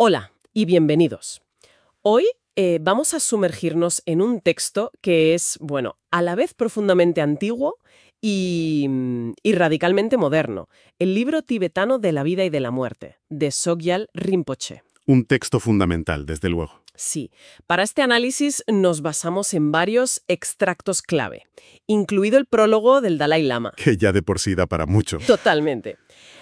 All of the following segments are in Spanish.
Hola y bienvenidos. Hoy vamos a sumergirnos en un texto que es, bueno, a la vez profundamente antiguo y radicalmente moderno. El libro tibetano de la vida y de la muerte, de Sogyal Rinpoche. Un texto fundamental, desde luego. Sí, para este análisis nos basamos en varios extractos clave, incluido el prólogo del Dalai Lama. Que ya de por sí da para mucho. Totalmente.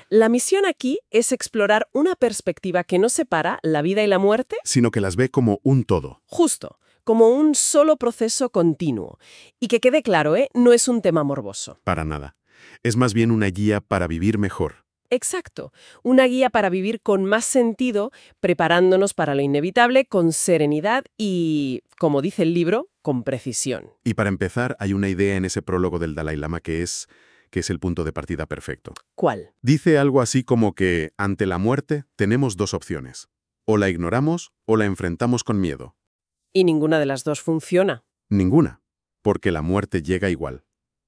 La misión aquí es explorar una perspectiva que no separa la vida y la muerte, Sino que las ve como un todo. justo, como un solo proceso continuo. Y que quede claro, no es un tema morboso. Para nada. Es más bien una guía para vivir mejor. Exacto, una guía para vivir con más sentido, preparándonos para lo inevitable con serenidad y, como dice el libro, con precisión. Y para empezar, hay una idea en ese prólogo del Dalai Lama que es el punto de partida perfecto. ¿Cuál? Dice algo así como que, ante la muerte, tenemos dos opciones. O la ignoramos o la enfrentamos con miedo. Y ninguna de las dos funciona. Ninguna, porque la muerte llega igual.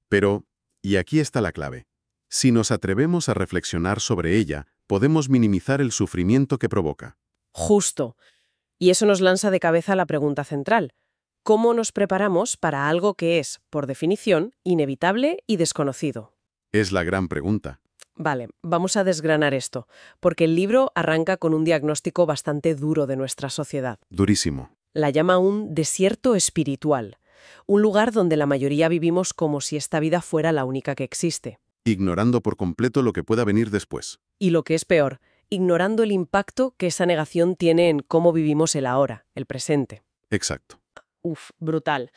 Pero, y aquí está la clave, si nos atrevemos a reflexionar sobre ella, podemos minimizar el sufrimiento que provoca. Justo. Y eso nos lanza de cabeza la pregunta central. ¿Cómo nos preparamos para algo que es, por definición, inevitable y desconocido? Es la gran pregunta. Vale, vamos a desgranar esto, porque el libro arranca con un diagnóstico bastante duro de nuestra sociedad. Durísimo. La llama un desierto espiritual, un lugar donde la mayoría vivimos como si esta vida fuera la única que existe. Ignorando por completo lo que pueda venir después. Y lo que es peor, ignorando el impacto que esa negación tiene en cómo vivimos el ahora, el presente. Exacto. Uf, brutal.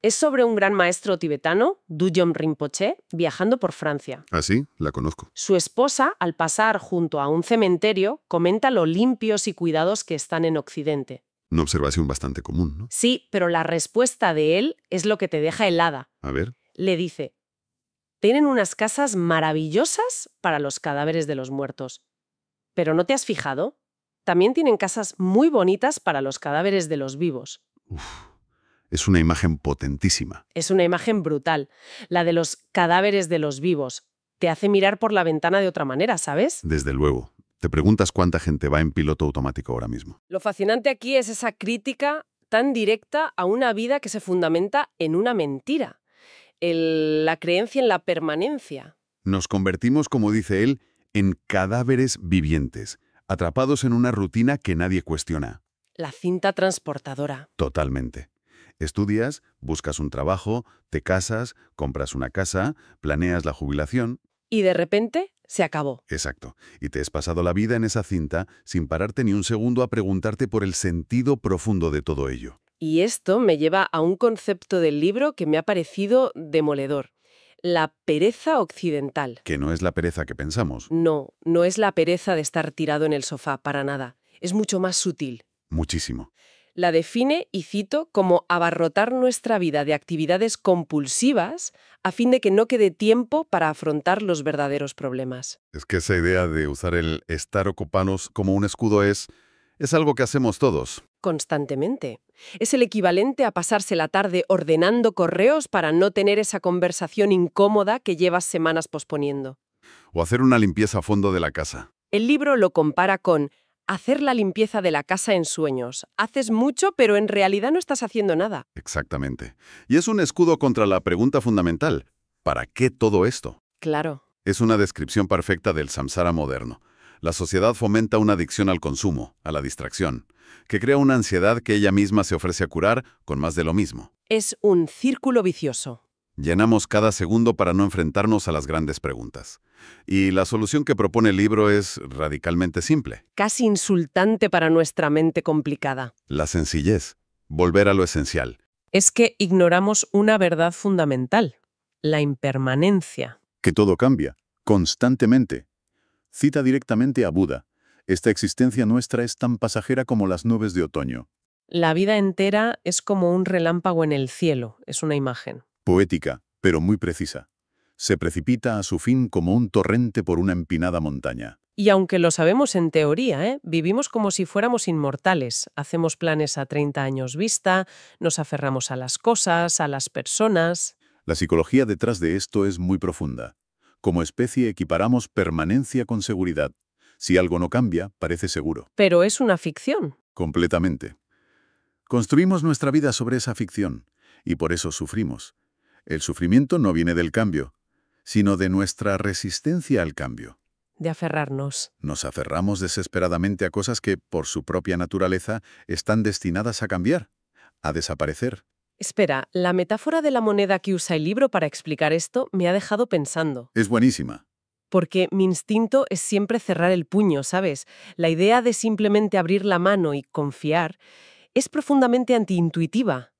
Es sobre un gran maestro tibetano, Dudjom Rinpoche, viajando por Francia. ¿Ah, sí? La conozco. Su esposa, al pasar junto a un cementerio, comenta lo limpios y cuidados que están en Occidente. Una observación bastante común, ¿no? Sí, pero la respuesta de él es lo que te deja helada. A ver. Le dice, tienen unas casas maravillosas para los cadáveres de los muertos. ¿Pero no te has fijado? También tienen casas muy bonitas para los cadáveres de los vivos. Es una imagen potentísima. Es una imagen brutal. La de los cadáveres de los vivos. Te hace mirar por la ventana de otra manera, ¿sabes? Desde luego. Te preguntas cuánta gente va en piloto automático ahora mismo. Lo fascinante aquí es esa crítica tan directa a una vida que se fundamenta en una mentira. La creencia en la permanencia. Nos convertimos, como dice él, en cadáveres vivientes, atrapados en una rutina que nadie cuestiona. La cinta transportadora. Totalmente. Estudias, buscas un trabajo, te casas, compras una casa, planeas la jubilación. Y de repente se acabó. Exacto. Y te has pasado la vida en esa cinta sin pararte ni un segundo a preguntarte por el sentido profundo de todo ello. Y esto me lleva a un concepto del libro que me ha parecido demoledor. La pereza occidental. Que no es la pereza que pensamos. No, no es la pereza de estar tirado en el sofá, para nada. Es mucho más sutil. Muchísimo. La define, y cito, como abarrotar nuestra vida de actividades compulsivas a fin de que no quede tiempo para afrontar los verdaderos problemas. Es que esa idea de usar el estar ocupados como un escudo es algo que hacemos todos. Constantemente. Es el equivalente a pasarse la tarde ordenando correos para no tener esa conversación incómoda que llevas semanas posponiendo. O hacer una limpieza a fondo de la casa. El libro lo compara con hacer la limpieza de la casa en sueños. Haces mucho, pero en realidad no estás haciendo nada. Exactamente. Y es un escudo contra la pregunta fundamental. ¿Para qué todo esto? Claro. Es una descripción perfecta del samsara moderno. La sociedad fomenta una adicción al consumo, a la distracción, que crea una ansiedad que ella misma se ofrece a curar con más de lo mismo. Es un círculo vicioso. Llenamos cada segundo para no enfrentarnos a las grandes preguntas. Y la solución que propone el libro es radicalmente simple. Casi insultante para nuestra mente complicada. La sencillez. Volver a lo esencial. Es que ignoramos una verdad fundamental, la impermanencia. Que todo cambia, constantemente. Cita directamente a Buda. Esta existencia nuestra es tan pasajera como las nubes de otoño. La vida entera es como un relámpago en el cielo, es una imagen. Poética, pero muy precisa. Se precipita a su fin como un torrente por una empinada montaña. Y aunque lo sabemos en teoría, vivimos como si fuéramos inmortales. Hacemos planes a 30 años vista, nos aferramos a las cosas, a las personas. La psicología detrás de esto es muy profunda. Como especie equiparamos permanencia con seguridad. Si algo no cambia, parece seguro. Pero es una ficción. Completamente. Construimos nuestra vida sobre esa ficción, y por eso sufrimos. El sufrimiento no viene del cambio, sino de nuestra resistencia al cambio. De aferrarnos. Nos aferramos desesperadamente a cosas que, por su propia naturaleza, están destinadas a cambiar, a desaparecer. Espera, la metáfora de la moneda que usa el libro para explicar esto me ha dejado pensando. Es buenísima. Porque mi instinto es siempre cerrar el puño, ¿sabes? La idea de simplemente abrir la mano y confiar es profundamente antiintuitiva.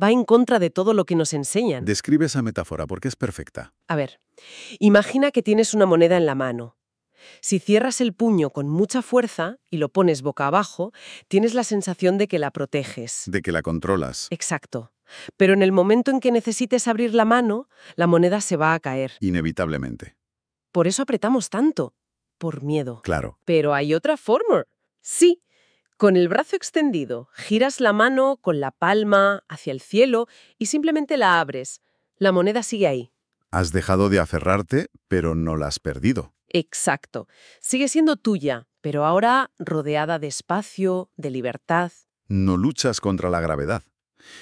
Va en contra de todo lo que nos enseñan. Describe esa metáfora porque es perfecta. A ver, imagina que tienes una moneda en la mano. Si cierras el puño con mucha fuerza y lo pones boca abajo, tienes la sensación de que la proteges. De que la controlas. Exacto. Pero en el momento en que necesites abrir la mano, la moneda se va a caer. Inevitablemente. Por eso apretamos tanto. Por miedo. Claro. Pero hay otra forma. Sí. Con el brazo extendido, giras la mano con la palma hacia el cielo y simplemente la abres. La moneda sigue ahí. Has dejado de aferrarte, pero no la has perdido. Exacto. Sigue siendo tuya, pero ahora rodeada de espacio, de libertad. No luchas contra la gravedad.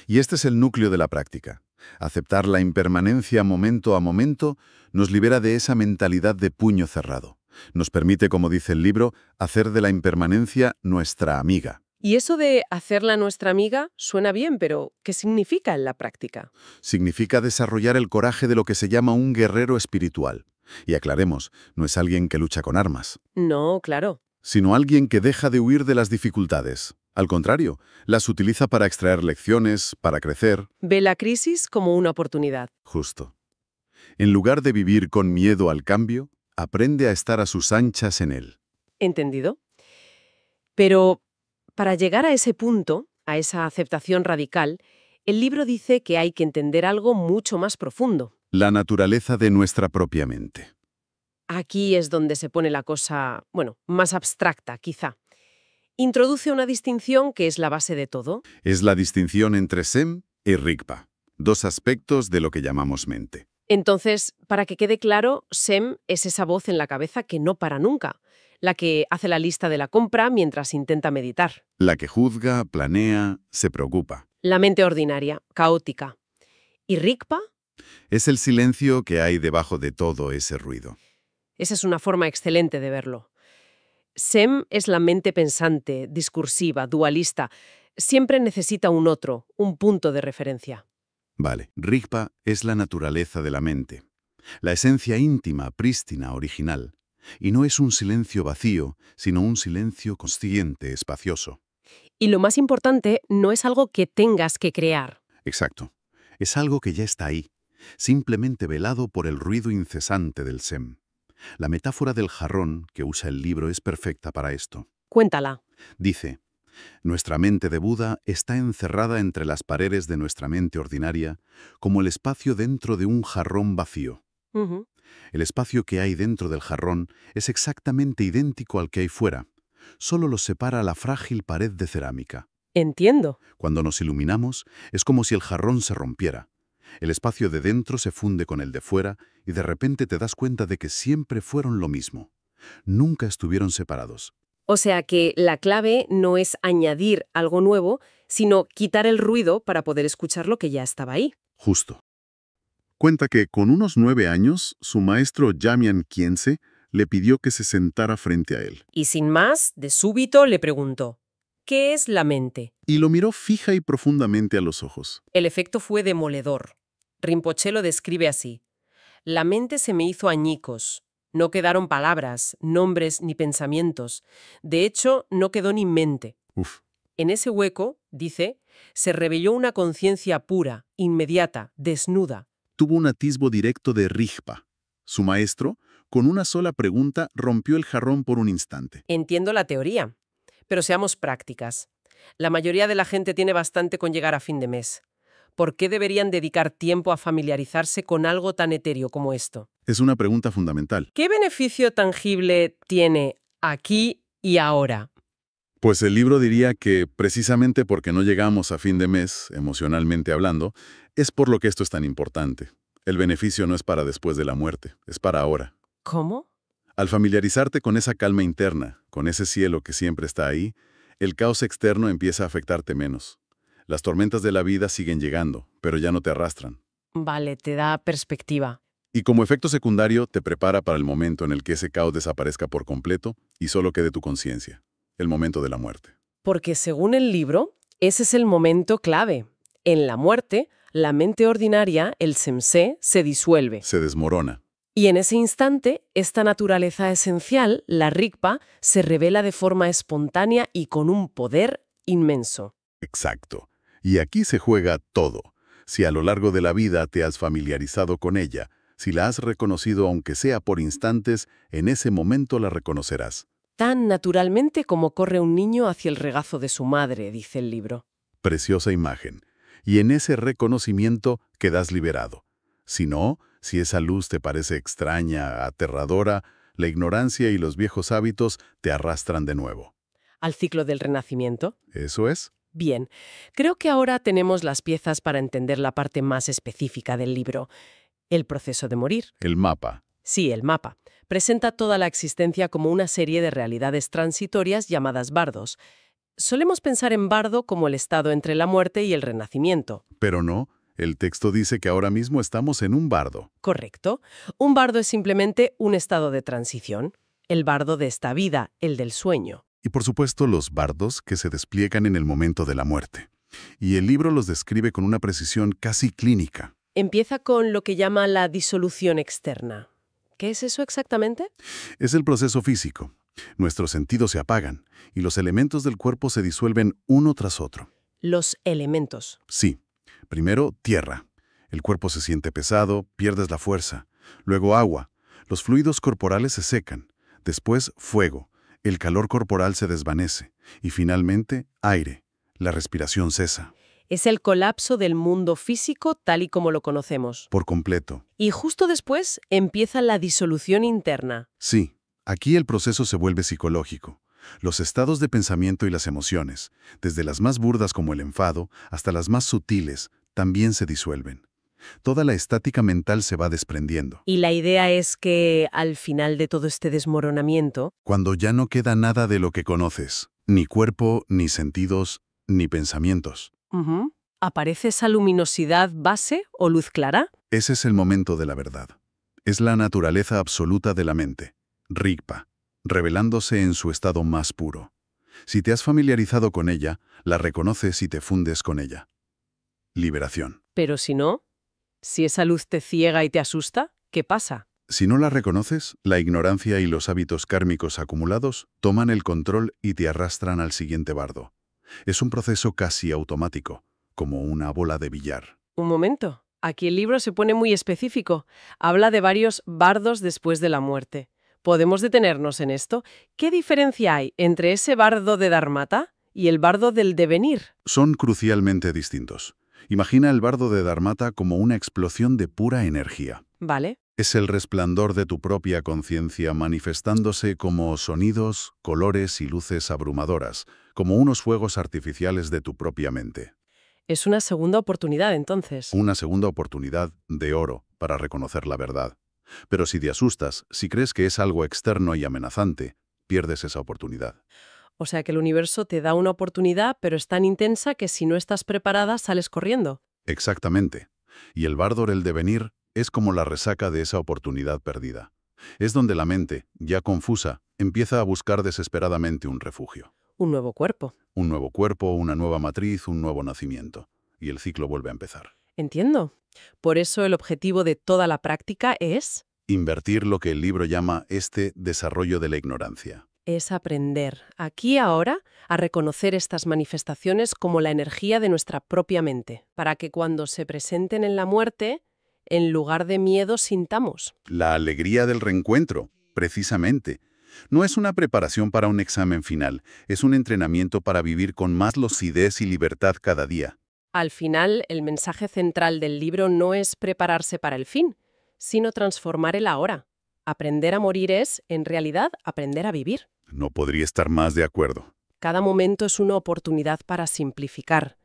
Y este es el núcleo de la práctica. Aceptar la impermanencia momento a momento nos libera de esa mentalidad de puño cerrado. Nos permite, como dice el libro, hacer de la impermanencia nuestra amiga. Y eso de hacerla nuestra amiga suena bien, pero ¿qué significa en la práctica? Significa desarrollar el coraje de lo que se llama un guerrero espiritual. Y aclaremos, no es alguien que lucha con armas, No, claro. sino alguien que deja de huir de las dificultades. Al contrario, las utiliza para extraer lecciones, para crecer. Ve la crisis como una oportunidad. Justo. En lugar de vivir con miedo al cambio, aprende a estar a sus anchas en él. ¿Entendido? Pero para llegar a ese punto, a esa aceptación radical, el libro dice que hay que entender algo mucho más profundo. La naturaleza de nuestra propia mente. Aquí es donde se pone la cosa, bueno, más abstracta, quizá. Introduce una distinción que es la base de todo. Es la distinción entre Sem y Rigpa, dos aspectos de lo que llamamos mente. Entonces, para que quede claro, Sem es esa voz en la cabeza que no para nunca, la que hace la lista de la compra mientras intenta meditar. La que juzga, planea, se preocupa. La mente ordinaria, caótica. ¿Y Rigpa? Es el silencio que hay debajo de todo ese ruido. Esa es una forma excelente de verlo. Sem es la mente pensante, discursiva, dualista. Siempre necesita un otro, un punto de referencia. Vale, Rigpa es la naturaleza de la mente, la esencia íntima, prístina, original. Y no es un silencio vacío, sino un silencio consciente, espacioso. Y lo más importante, no es algo que tengas que crear. Exacto. Es algo que ya está ahí, simplemente velado por el ruido incesante del Sem. La metáfora del jarrón que usa el libro es perfecta para esto. Cuéntala. Dice, nuestra mente de Buda está encerrada entre las paredes de nuestra mente ordinaria como el espacio dentro de un jarrón vacío. Ujú. El espacio que hay dentro del jarrón es exactamente idéntico al que hay fuera. Solo los separa la frágil pared de cerámica. Entiendo. Cuando nos iluminamos, es como si el jarrón se rompiera. El espacio de dentro se funde con el de fuera y de repente te das cuenta de que siempre fueron lo mismo. Nunca estuvieron separados. O sea que la clave no es añadir algo nuevo, sino quitar el ruido para poder escuchar lo que ya estaba ahí. Justo. Cuenta que con unos 9 años, su maestro Jamyang Khyentse le pidió que se sentara frente a él. Y sin más, de súbito le preguntó, ¿qué es la mente? Y lo miró fija y profundamente a los ojos. El efecto fue demoledor. Rinpoché lo describe así. La mente se me hizo añicos. No quedaron palabras, nombres ni pensamientos. De hecho, no quedó ni mente. Uf. En ese hueco, dice, se reveló una conciencia pura, inmediata, desnuda. Tuvo un atisbo directo de Rigpa. Su maestro, con una sola pregunta, rompió el jarrón por un instante. Entiendo la teoría, pero seamos prácticas. La mayoría de la gente tiene bastante con llegar a fin de mes. ¿Por qué deberían dedicar tiempo a familiarizarse con algo tan etéreo como esto? Es una pregunta fundamental. ¿Qué beneficio tangible tiene aquí y ahora? Pues el libro diría que, precisamente porque no llegamos a fin de mes, emocionalmente hablando, es por lo que esto es tan importante. El beneficio no es para después de la muerte, es para ahora. ¿Cómo? Al familiarizarte con esa calma interna, con ese cielo que siempre está ahí, el caos externo empieza a afectarte menos. Las tormentas de la vida siguen llegando, pero ya no te arrastran. Vale, te da perspectiva. Y como efecto secundario, te prepara para el momento en el que ese caos desaparezca por completo y solo quede tu conciencia, el momento de la muerte. Porque según el libro, ese es el momento clave. En la muerte, la mente ordinaria, el semse, se disuelve. Se desmorona. Y en ese instante, esta naturaleza esencial, la rigpa, se revela de forma espontánea y con un poder inmenso. Exacto. Y aquí se juega todo. Si a lo largo de la vida te has familiarizado con ella, si la has reconocido aunque sea por instantes, en ese momento la reconocerás. Tan naturalmente como corre un niño hacia el regazo de su madre, dice el libro. Preciosa imagen. Y en ese reconocimiento quedas liberado. Si no, si esa luz te parece extraña, aterradora, la ignorancia y los viejos hábitos te arrastran de nuevo. ¿Al ciclo del renacimiento? ¿Eso es? Bien, creo que ahora tenemos las piezas para entender la parte más específica del libro. El proceso de morir. El mapa. Sí, el mapa. Presenta toda la existencia como una serie de realidades transitorias llamadas bardos. Solemos pensar en bardo como el estado entre la muerte y el renacimiento. Pero no, el texto dice que ahora mismo estamos en un bardo. Correcto. Un bardo es simplemente un estado de transición. El bardo de esta vida, el del sueño. Y por supuesto los bardos que se despliegan en el momento de la muerte. Y el libro los describe con una precisión casi clínica. Empieza con lo que llama la disolución externa. ¿Qué es eso exactamente? Es el proceso físico. Nuestros sentidos se apagan y los elementos del cuerpo se disuelven uno tras otro. Los elementos. Sí. Primero, tierra. El cuerpo se siente pesado, pierdes la fuerza. Luego, agua. Los fluidos corporales se secan. Después, fuego. El calor corporal se desvanece. Y finalmente, aire. La respiración cesa. Es el colapso del mundo físico tal y como lo conocemos. Por completo. Y justo después empieza la disolución interna. Sí. Aquí el proceso se vuelve psicológico. Los estados de pensamiento y las emociones, desde las más burdas como el enfado hasta las más sutiles, también se disuelven. Toda la estática mental se va desprendiendo. Y la idea es que, al final de todo este desmoronamiento, Cuando ya no queda nada de lo que conoces, ni cuerpo, ni sentidos, ni pensamientos. ¿aparece esa luminosidad base o luz clara? Ese es el momento de la verdad. Es la naturaleza absoluta de la mente, Rigpa, revelándose en su estado más puro. Si te has familiarizado con ella, la reconoces y te fundes con ella. Liberación. Pero si no, si esa luz te ciega y te asusta, ¿qué pasa? Si no la reconoces, la ignorancia y los hábitos kármicos acumulados toman el control y te arrastran al siguiente bardo. Es un proceso casi automático, como una bola de billar. Un momento. Aquí el libro se pone muy específico. Habla de varios bardos después de la muerte. ¿Podemos detenernos en esto? ¿Qué diferencia hay entre ese bardo de Dharmata y el bardo del devenir? Son crucialmente distintos. Imagina el bardo de Dharmata como una explosión de pura energía. Vale. Es el resplandor de tu propia conciencia manifestándose como sonidos, colores y luces abrumadoras, como unos fuegos artificiales de tu propia mente. Es una segunda oportunidad, entonces. Una segunda oportunidad de oro para reconocer la verdad. Pero si te asustas, si crees que es algo externo y amenazante, pierdes esa oportunidad. O sea que el universo te da una oportunidad, pero es tan intensa que si no estás preparada, sales corriendo. Exactamente. Y el bardo del devenir es como la resaca de esa oportunidad perdida. Es donde la mente, ya confusa, empieza a buscar desesperadamente un refugio. Un nuevo cuerpo. Un nuevo cuerpo, una nueva matriz, un nuevo nacimiento. Y el ciclo vuelve a empezar. Entiendo. Por eso el objetivo de toda la práctica es Invertir lo que el libro llama este desarrollo de la ignorancia. aprender, aquí y ahora, a reconocer estas manifestaciones como la energía de nuestra propia mente, para que cuando se presenten en la muerte, en lugar de miedo, sintamos. La alegría del reencuentro, precisamente. No es una preparación para un examen final, es un entrenamiento para vivir con más lucidez y libertad cada día. Al final, el mensaje central del libro no es prepararse para el fin, sino transformar el ahora. Aprender a morir es, en realidad, aprender a vivir. No podría estar más de acuerdo. Cada momento es una oportunidad para simplificar,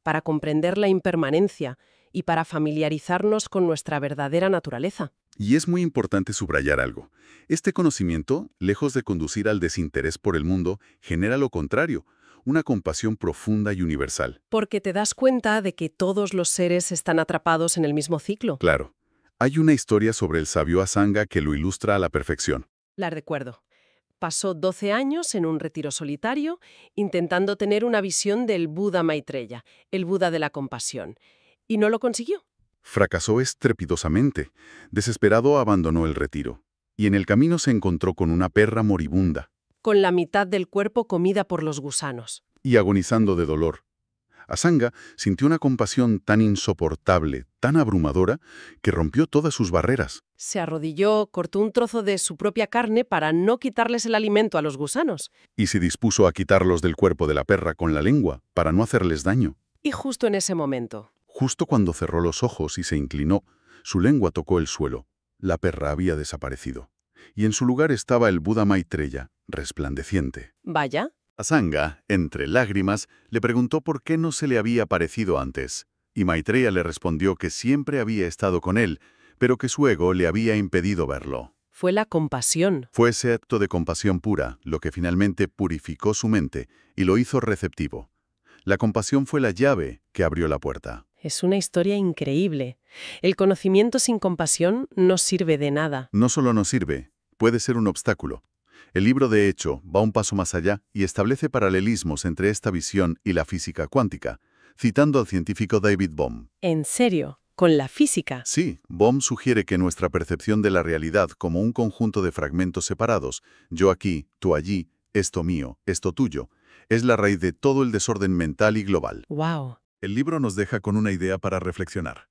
para comprender la impermanencia y para familiarizarnos con nuestra verdadera naturaleza. Y es muy importante subrayar algo. Este conocimiento, lejos de conducir al desinterés por el mundo, genera lo contrario, una compasión profunda y universal. Porque te das cuenta de que todos los seres están atrapados en el mismo ciclo. Claro, hay una historia sobre el sabio Asanga que lo ilustra a la perfección. La recuerdo. Pasó 12 años en un retiro solitario intentando tener una visión del Buda Maitreya, el Buda de la compasión. Y no lo consiguió. Fracasó estrepitosamente. Desesperado abandonó el retiro. Y en el camino se encontró con una perra moribunda Con la mitad del cuerpo comida por los gusanos. y agonizando de dolor. Asanga sintió una compasión tan insoportable, tan abrumadora, que rompió todas sus barreras. Se arrodilló, cortó un trozo de su propia carne para no quitarles el alimento a los gusanos. Y se dispuso a quitarlos del cuerpo de la perra con la lengua, para no hacerles daño. Y justo en ese momento, Justo cuando cerró los ojos y se inclinó, su lengua tocó el suelo. La perra había desaparecido. Y en su lugar estaba el Buda Maitreya, resplandeciente. vaya, Asanga, entre lágrimas, le preguntó por qué no se le había aparecido antes. Y Maitreya le respondió que siempre había estado con él, pero que su ego le había impedido verlo. fue la compasión. Fue ese acto de compasión pura lo que finalmente purificó su mente y lo hizo receptivo. La compasión fue la llave que abrió la puerta. Es una historia increíble. El conocimiento sin compasión no sirve de nada. No solo nos sirve, puede ser un obstáculo. El libro, de hecho, va un paso más allá y establece paralelismos entre esta visión y la física cuántica, citando al científico David Bohm. En serio, con la física. Sí, Bohm sugiere que nuestra percepción de la realidad como un conjunto de fragmentos separados, yo aquí, tú allí, esto mío, esto tuyo, es la raíz de todo el desorden mental y global. ¡Wow! El libro nos deja con una idea para reflexionar.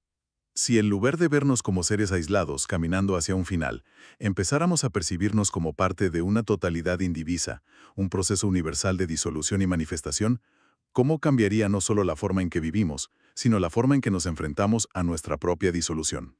Si en lugar de vernos como seres aislados caminando hacia un final, empezáramos a percibirnos como parte de una totalidad indivisa, un proceso universal de disolución y manifestación, ¿cómo cambiaría no solo la forma en que vivimos, sino la forma en que nos enfrentamos a nuestra propia disolución?